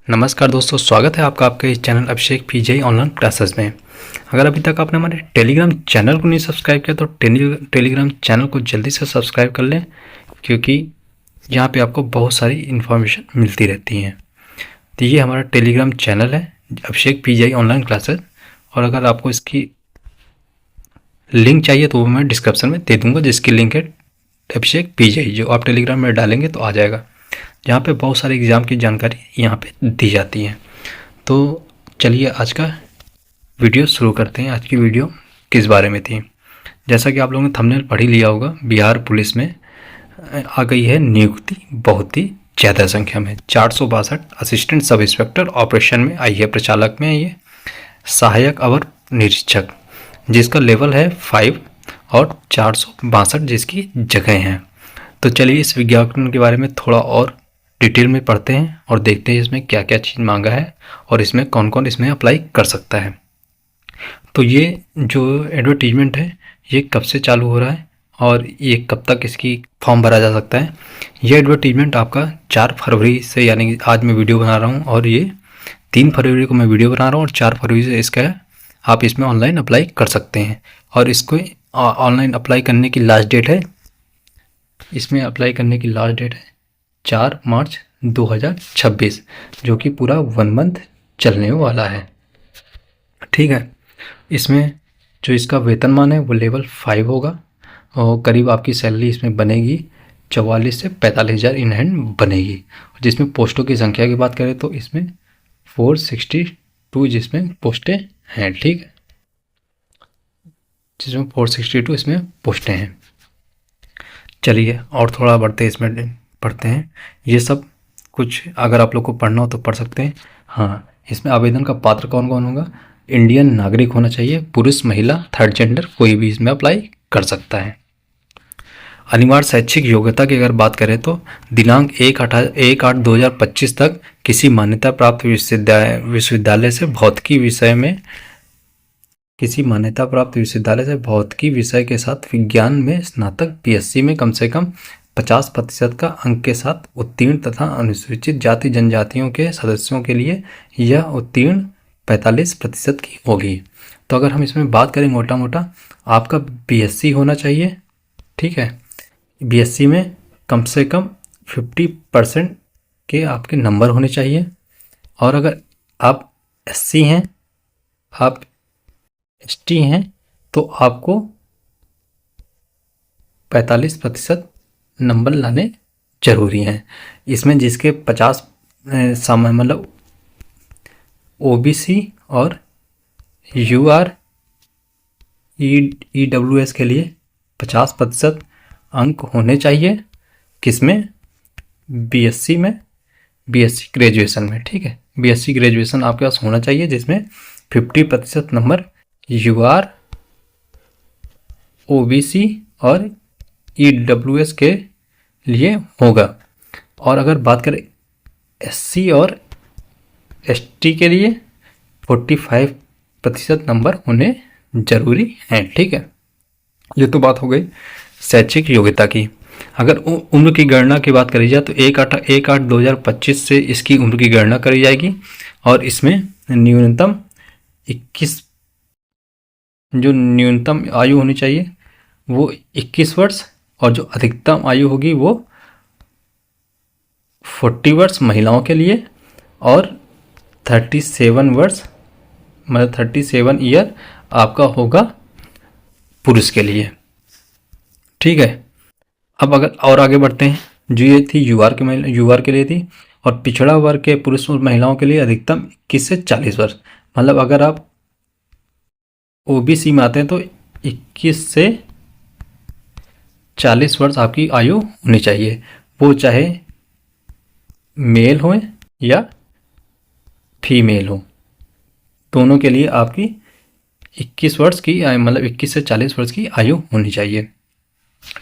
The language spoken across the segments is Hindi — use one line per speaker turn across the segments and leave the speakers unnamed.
नमस्कार दोस्तों, स्वागत है आपका आपके इस चैनल अभिषेक पीजीआई ऑनलाइन क्लासेस में। अगर अभी तक आपने हमारे टेलीग्राम चैनल को नहीं सब्सक्राइब किया तो टेलीग्राम चैनल को जल्दी से सब्सक्राइब कर लें, क्योंकि यहाँ पे आपको बहुत सारी इन्फॉर्मेशन मिलती रहती हैं। तो ये हमारा टेलीग्राम चैनल है अभिषेक पीजीआई ऑनलाइन क्लासेस, और अगर आपको इसकी लिंक चाहिए तो वो मैं डिस्क्रिप्शन में दे दूँगा, जिसकी लिंक है अभिषेक पीजीआई, जो आप टेलीग्राम में डालेंगे तो आ जाएगा, जहाँ पे बहुत सारे एग्ज़ाम की जानकारी यहाँ पे दी जाती है। तो चलिए आज का वीडियो शुरू करते हैं। आज की वीडियो किस बारे में थी, जैसा कि आप लोगों ने थंबनेल पढ़ ही लिया होगा, बिहार पुलिस में आ गई है नियुक्ति बहुत ही ज़्यादा संख्या में। 462 असिस्टेंट सब इंस्पेक्टर ऑपरेशन में आई है, प्रचालक में ये सहायक अवर निरीक्षक, जिसका लेवल है 5 और 462 जिसकी जगह हैं। तो चलिए इस विज्ञापन के बारे में थोड़ा और डिटेल में पढ़ते हैं और देखते हैं इसमें क्या क्या चीज़ मांगा है और इसमें कौन कौन इसमें अप्लाई कर सकता है। तो ये जो एडवर्टीजमेंट है ये कब से चालू हो रहा है और ये कब तक इसकी फॉर्म भरा जा सकता है। ये एडवर्टीजमेंट आपका 4 फरवरी से, यानी कि आज मैं वीडियो बना रहा हूँ और ये 3 फरवरी को मैं वीडियो बना रहा हूँ और 4 फरवरी से इसका आप इसमें ऑनलाइन अप्लाई कर सकते हैं। और इसको ऑनलाइन अप्लाई करने की लास्ट डेट है, इसमें अप्लाई करने की लास्ट डेट है 4 मार्च 2026, जो कि पूरा 1 मंथ चलने वाला है। ठीक है, इसमें जो इसका वेतनमान है वो लेवल 5 होगा और करीब आपकी सैलरी इसमें बनेगी 44 से 45 हज़ार इन हैंड बनेगी। जिसमें पोस्टों की संख्या की बात करें तो इसमें 462 जिसमें पोस्टें हैं। ठीक है, जिसमें 462 इसमें पोस्टें हैं। चलिए और थोड़ा बढ़ते इसमें पढ़ते हैं। ये सब कुछ अगर आप लोग को पढ़ना हो तो पढ़ सकते हैं। हाँ, इसमें आवेदन का पात्र कौन कौन होगा, इंडियन नागरिक होना चाहिए, पुरुष महिला थर्ड जेंडर कोई भी इसमें अप्लाई कर सकता है। अनिवार्य शैक्षिक योग्यता की अगर बात करें तो दिनांक 1/8/2025 तक किसी मान्यता प्राप्त विश्वविद्यालय से भौतिकी विषय के साथ विज्ञान में स्नातक, बीएससी में कम से कम 50% का अंक के साथ उत्तीर्ण तथा अनुसूचित जाति जनजातियों के सदस्यों के लिए यह उत्तीर्ण 45% की होगी। तो अगर हम इसमें बात करें मोटा मोटा, आपका बीएससी होना चाहिए। ठीक है, बीएससी में कम से कम 50% के आपके नंबर होने चाहिए। और अगर आप एससी हैं, आप एसटी हैं, तो आपको 45% नंबर लाने जरूरी हैं। इसमें जिसके 50 मतलब ओबीसी और यूआर ईडब्ल्यूएस के लिए 50% अंक होने चाहिए। किसमें, बीएससी में, बीएससी ग्रेजुएशन में। ठीक है, बीएससी ग्रेजुएशन आपके पास होना चाहिए, जिसमें 50% नंबर यूआर, ओबीसी और ईडब्ल्यूएस के लिए होगा। और अगर बात करें एससी और एसटी के लिए 45% नंबर होने जरूरी हैं। ठीक है, ये तो बात हो गई शैक्षिक योग्यता की। अगर उम्र की गणना की बात करी जाए तो 1/8/2025 से इसकी उम्र की गणना करी जाएगी और इसमें न्यूनतम 21, जो न्यूनतम आयु होनी चाहिए वो 21 वर्ष, और जो अधिकतम आयु होगी वो 40 वर्ष महिलाओं के लिए और 37 वर्ष, मतलब 37 ईयर आपका होगा पुरुष के लिए। ठीक है, अब अगर और आगे बढ़ते हैं, जो ये थी यूआर के लिए थी, और पिछड़ा वर्ग के पुरुष और महिलाओं के लिए अधिकतम 21 से 40 वर्ष। मतलब अगर आप ओबीसी में आते हैं तो 21 से 40 वर्ष आपकी आयु होनी चाहिए, वो चाहे मेल हो या फीमेल हो, दोनों के लिए आपकी 21 वर्ष की, मतलब 21 से 40 वर्ष की आयु होनी चाहिए।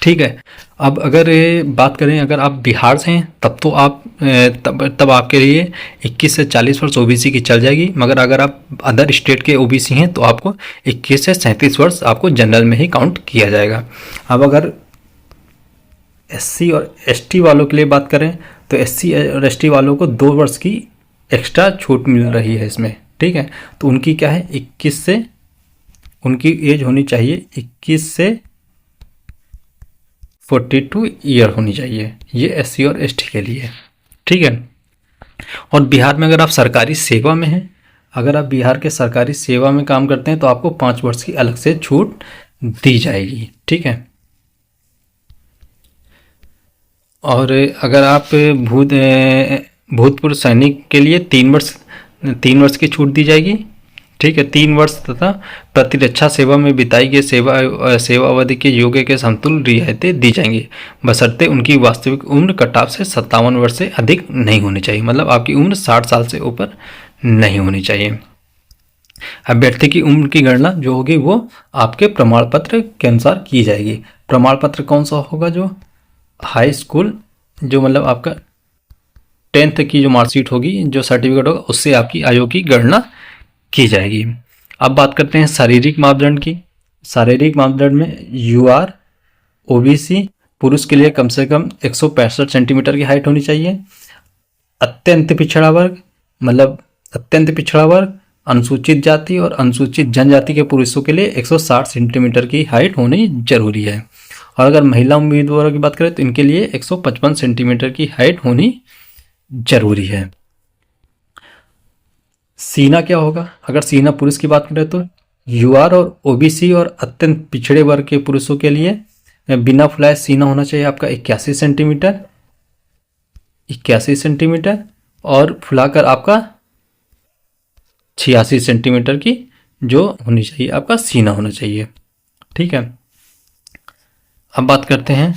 ठीक है, अब अगर बात करें, अगर आप बिहार से हैं तब तो आप तब आपके लिए 21 से 40 वर्ष ओबीसी की चल जाएगी, मगर अगर आप अदर स्टेट के ओबीसी हैं तो आपको 21 से 37 वर्ष आपको जनरल में ही काउंट किया जाएगा। अब अगर एससी और एसटी वालों के लिए बात करें तो एससी और एसटी वालों को 2 वर्ष की एक्स्ट्रा छूट मिल रही है इसमें, ठीक है। तो उनकी क्या है, 21 से, उनकी एज होनी चाहिए 21 से 42 ईयर होनी चाहिए, ये SC और ST के लिए, ठीक है। और बिहार में अगर आप सरकारी सेवा में हैं, अगर आप बिहार के सरकारी सेवा में काम करते हैं तो आपको 5 वर्ष की अलग से छूट दी जाएगी, ठीक है। और अगर आप भूतपूर्व सैनिक के लिए 3 वर्ष की छूट दी जाएगी, ठीक है। 3 वर्ष तथा प्रतिरक्षा सेवा में बिताई गई सेवा अवधि के योग्य के समतुल्य रियायतें दी जाएंगी, बशर्ते उनकी वास्तविक उम्र कटाव से 57 वर्ष से अधिक नहीं होनी चाहिए, मतलब आपकी उम्र 60 साल से ऊपर नहीं होनी चाहिए। अभ्यर्थी की उम्र की गणना जो होगी वो आपके प्रमाण पत्र के अनुसार की जाएगी। प्रमाण पत्र कौन सा होगा, जो हाई स्कूल, जो मतलब आपका 10th की जो मार्कशीट होगी, जो सर्टिफिकेट होगा, उससे आपकी आयु की गणना की जाएगी। अब बात करते हैं शारीरिक मापदंड की। शारीरिक मापदंड में UR OBC पुरुष के लिए कम से कम 165 सेंटीमीटर की हाइट होनी चाहिए। अत्यंत पिछड़ा वर्ग, मतलब अत्यंत पिछड़ा वर्ग, अनुसूचित जाति और अनुसूचित जनजाति के पुरुषों के लिए 160 सेंटीमीटर की हाइट होनी जरूरी है। और अगर महिला उम्मीदवारों की बात करें तो इनके लिए 155 सेंटीमीटर की हाइट होनी जरूरी है। सीना क्या होगा, अगर सीना पुरुष की बात करें तो UR और OBC और अत्यंत पिछड़े वर्ग के पुरुषों के लिए बिना फुलाए सीना होना चाहिए आपका 81 सेंटीमीटर और फुलाकर आपका 86 सेंटीमीटर की जो होनी चाहिए, आपका सीना होना चाहिए, ठीक है। अब बात करते हैं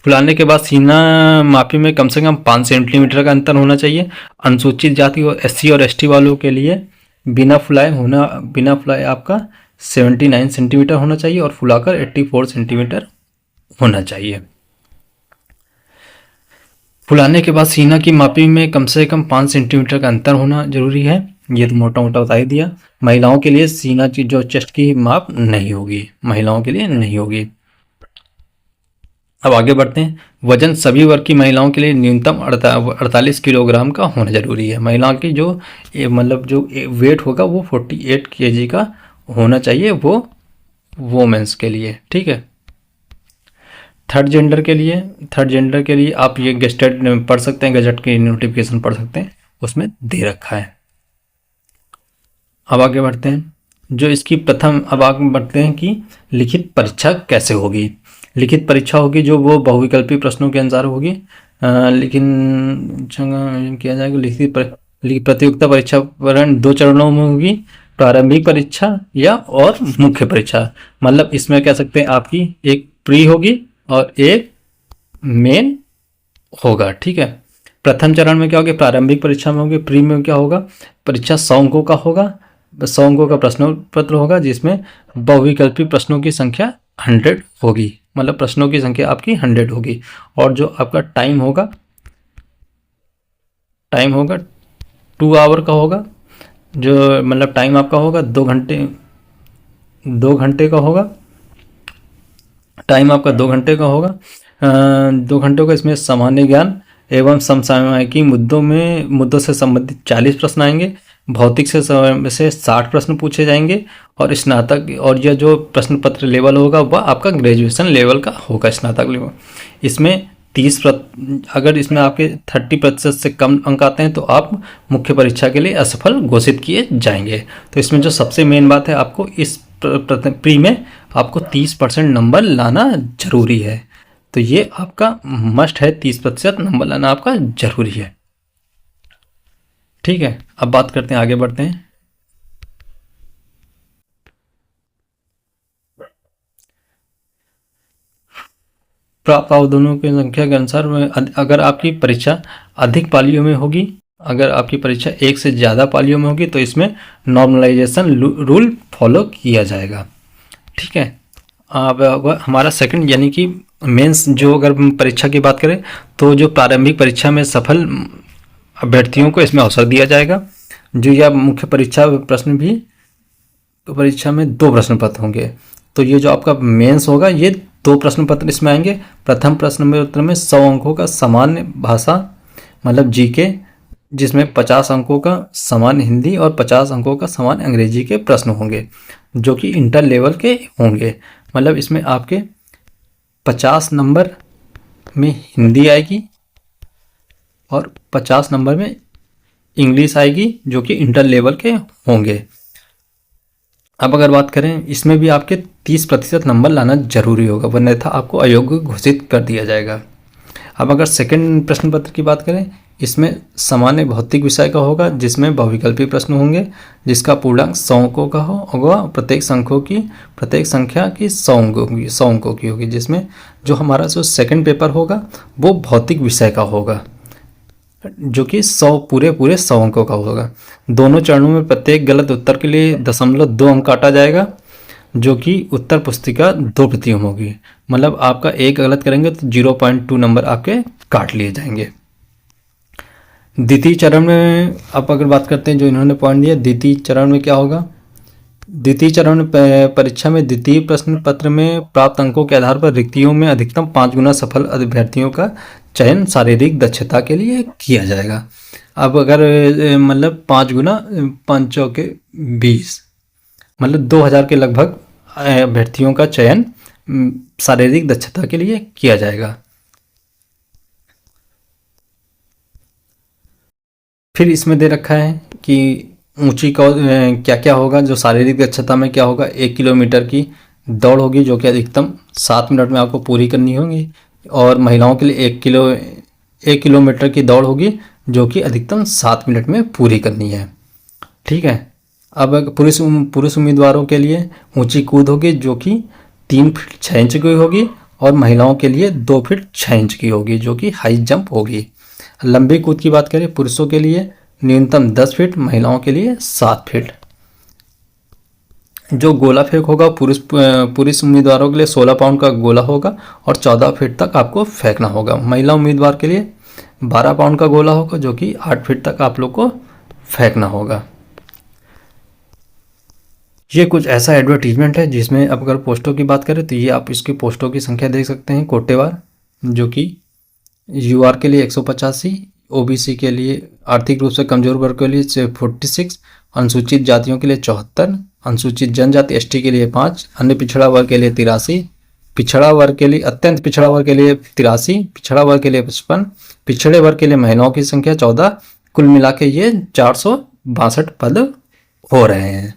फुलाने के बाद सीना मापी में कम से कम 5 सेंटीमीटर का अंतर होना चाहिए। अनुसूचित जाति और SC और ST वालों के लिए बिना फुलाए आपका 79 सेंटीमीटर होना चाहिए और फुलाकर 84 सेंटीमीटर होना चाहिए। फुलाने के बाद सीना की मापी में कम से कम 5 सेंटीमीटर का अंतर होना जरूरी है, ये तो मोटा मोटा बता ही दिया। महिलाओं के लिए सीना की जो चेस्ट की माप नहीं होगी, महिलाओं के लिए नहीं होगी। अब आगे बढ़ते हैं। वजन सभी वर्ग की महिलाओं के लिए न्यूनतम 48 किलोग्राम का होना जरूरी है। महिलाओं की जो मतलब जो वेट होगा वो 48 kg का होना चाहिए, वो वोमेंस के लिए, ठीक है। थर्ड जेंडर के लिए आप ये गेस्टेड पढ़ सकते हैं, गजट की नोटिफिकेशन पढ़ सकते हैं, उसमें दे रखा है। अब आगे बढ़ते हैं कि लिखित परीक्षा कैसे होगी। लिखित परीक्षा होगी जो वो बहुविकल्पी प्रश्नों के अनुसार होगी, लेकिन किया जाएगा। लिखित प्रतियोगिता परीक्षा 2 चरणों में होगी, प्रारंभिक परीक्षा या और मुख्य परीक्षा। मतलब इसमें कह सकते हैं आपकी एक प्री होगी और एक मेन होगा, ठीक है। प्रथम चरण में क्या होगा, प्रारंभिक परीक्षा में होगी। प्री में क्या होगा, परीक्षा 100 अंकों का होगा, 100 अंकों का प्रश्न पत्र होगा जिसमें बहुविकल्पी प्रश्नों की संख्या 100 होगी, मतलब प्रश्नों की संख्या आपकी 100 होगी। और जो आपका टाइम होगा 2 आवर का होगा, जो मतलब टाइम आपका होगा 2 घंटे का होगा, टाइम आपका 2 घंटे का होगा। 2 घंटों का इसमें सामान्य ज्ञान एवं समसामयिकी मुद्दों से संबंधित 40 प्रश्न आएंगे। भौतिक से 60 प्रश्न पूछे जाएंगे और स्नातक, और यह जो प्रश्न पत्र लेवल होगा वह आपका ग्रेजुएशन लेवल का होगा, स्नातक लेवल। इसमें अगर इसमें आपके 30% से कम अंक आते हैं तो आप मुख्य परीक्षा के लिए असफल घोषित किए जाएंगे। तो इसमें जो सबसे मेन बात है, आपको इस प्री में आपको 30% नंबर लाना जरूरी है। तो ये आपका मस्ट है, 30% नंबर लाना आपका जरूरी है, ठीक है। अब बात करते हैं, आगे बढ़ते हैं। प्राप्त आवेदनों की संख्या के अनुसार अगर आपकी परीक्षा अधिक पालियों में होगी, अगर आपकी परीक्षा 1 से ज़्यादा पालियों में होगी तो इसमें नॉर्मलाइजेशन रूल फॉलो किया जाएगा, ठीक है। अब हमारा सेकंड यानी कि मेंस जो अगर परीक्षा की बात करें तो जो प्रारंभिक परीक्षा में सफल अभ्यर्थियों को इसमें अवसर दिया जाएगा। जो या मुख्य परीक्षा प्रश्न भी, तो परीक्षा में 2 प्रश्न पत्र होंगे। तो ये जो आपका मेंस होगा ये 2 प्रश्न पत्र इसमें आएंगे। प्रथम प्रश्न पत्र में 100 अंकों का सामान्य भाषा मतलब जीके जिसमें 50 अंकों का समान हिंदी और 50 अंकों का समान अंग्रेजी के प्रश्न होंगे जो कि इंटर लेवल के होंगे। मतलब इसमें आपके 50 नंबर में हिंदी आएगी और 50 नंबर में इंग्लिश आएगी जो कि इंटर लेवल के होंगे। अब अगर बात करें, इसमें भी आपके 30% नंबर लाना जरूरी होगा, वरना था आपको अयोग्य घोषित कर दिया जाएगा। अब अगर सेकंड प्रश्न पत्र की बात करें, इसमें सामान्य भौतिक विषय का होगा जिसमें बहुविकल्पी प्रश्न होंगे जिसका पूर्णांक 100 अंकों का होगा। प्रत्येक संख्या की 100 अंकों की होगी, जिसमें जो हमारा जो सेकंड पेपर होगा वो भौतिक विषय का होगा जो कि 100 पूरे 100 अंकों का होगा। दोनों चरणों में प्रत्येक गलत उत्तर के लिए 0.2 अंक काटा जाएगा जो कि उत्तर पुस्तिका 2 प्रतियों में होगी। मतलब आपका एक गलत करेंगे तो 0.2 नंबर आपके काट लिए जाएंगे। द्वितीय चरण में आप अगर बात करते हैं, जो इन्होंने पॉइंट दिया, द्वितीय चरण में क्या होगा? द्वितीय चरण में परीक्षा में द्वितीय प्रश्न पत्र में प्राप्त अंकों के आधार पर रिक्तियों में अधिकतम 5 गुना सफल अभ्यर्थियों का चयन शारीरिक दक्षता के लिए किया जाएगा। अब अगर मतलब 5 गुना 5 चौके 20, मतलब 2000 के लगभग अभ्यर्थियों का चयन शारीरिक दक्षता के लिए किया जाएगा। फिर इसमें दे रखा है कि ऊंची का क्या क्या होगा। जो शारीरिक दक्षता में क्या होगा, 1 किलोमीटर की दौड़ होगी जो कि अधिकतम 7 मिनट में आपको पूरी करनी होगी, और महिलाओं के लिए 1 किलोमीटर की दौड़ होगी जो कि अधिकतम 7 मिनट में पूरी करनी है। ठीक है। अब पुरुष उम्मीदवारों के लिए ऊंची कूद होगी जो कि 3 फीट 6 इंच की होगी, और महिलाओं के लिए 2 फीट 6 इंच की होगी जो कि हाई जंप होगी। लंबी कूद की बात करें, पुरुषों के लिए न्यूनतम 10 फीट, महिलाओं के लिए 7 फीट। जो गोला फेंक होगा, पुरुष उम्मीदवारों के लिए 16 पाउंड का गोला होगा और 14 फीट तक आपको फेंकना होगा। महिला उम्मीदवार के लिए 12 पाउंड का गोला होगा जो कि 8 फीट तक आप लोग को फेंकना होगा। ये कुछ ऐसा एडवर्टीजमेंट है जिसमें अब अगर पोस्टों की बात करें तो ये आप इसकी पोस्टों की संख्या देख सकते हैं कोटेवार, जो कि यूआर के लिए 185, ओबीसी के लिए आर्थिक रूप से कमजोर वर्ग के लिए 46, अनुसूचित जातियों के लिए 74, अनुसूचित जनजाति एसटी के लिए 5, अन्य पिछड़ा वर्ग के लिए 63, पिछड़ा वर्ग के लिए अत्यंत पिछड़ा वर्ग के लिए 83, पिछड़ा वर्ग के लिए 55, पिछड़े वर्ग के लिए महिलाओं की संख्या 14। कुल मिला के ये 462 पद हो रहे हैं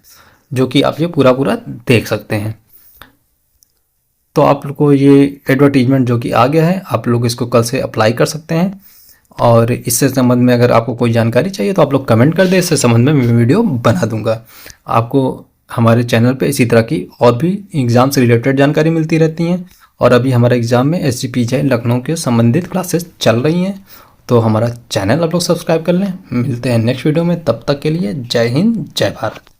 जो कि आप ये पूरा देख सकते हैं। तो आप लोग को ये एडवर्टीजमेंट जो कि आ गया है, आप लोग इसको कल से अप्लाई कर सकते हैं। और इससे संबंध में अगर आपको कोई जानकारी चाहिए तो आप लोग कमेंट कर दें, इससे संबंध में मैं वीडियो बना दूंगा। आपको हमारे चैनल पे इसी तरह की और भी एग्ज़ाम से रिलेटेड जानकारी मिलती रहती हैं। और अभी हमारा एग्ज़ाम में SGPJ लखनऊ के संबंधित क्लासेस चल रही हैं, तो हमारा चैनल आप लोग सब्सक्राइब कर लें। मिलते हैं नेक्स्ट वीडियो में, तब तक के लिए जय हिंद जय भारत।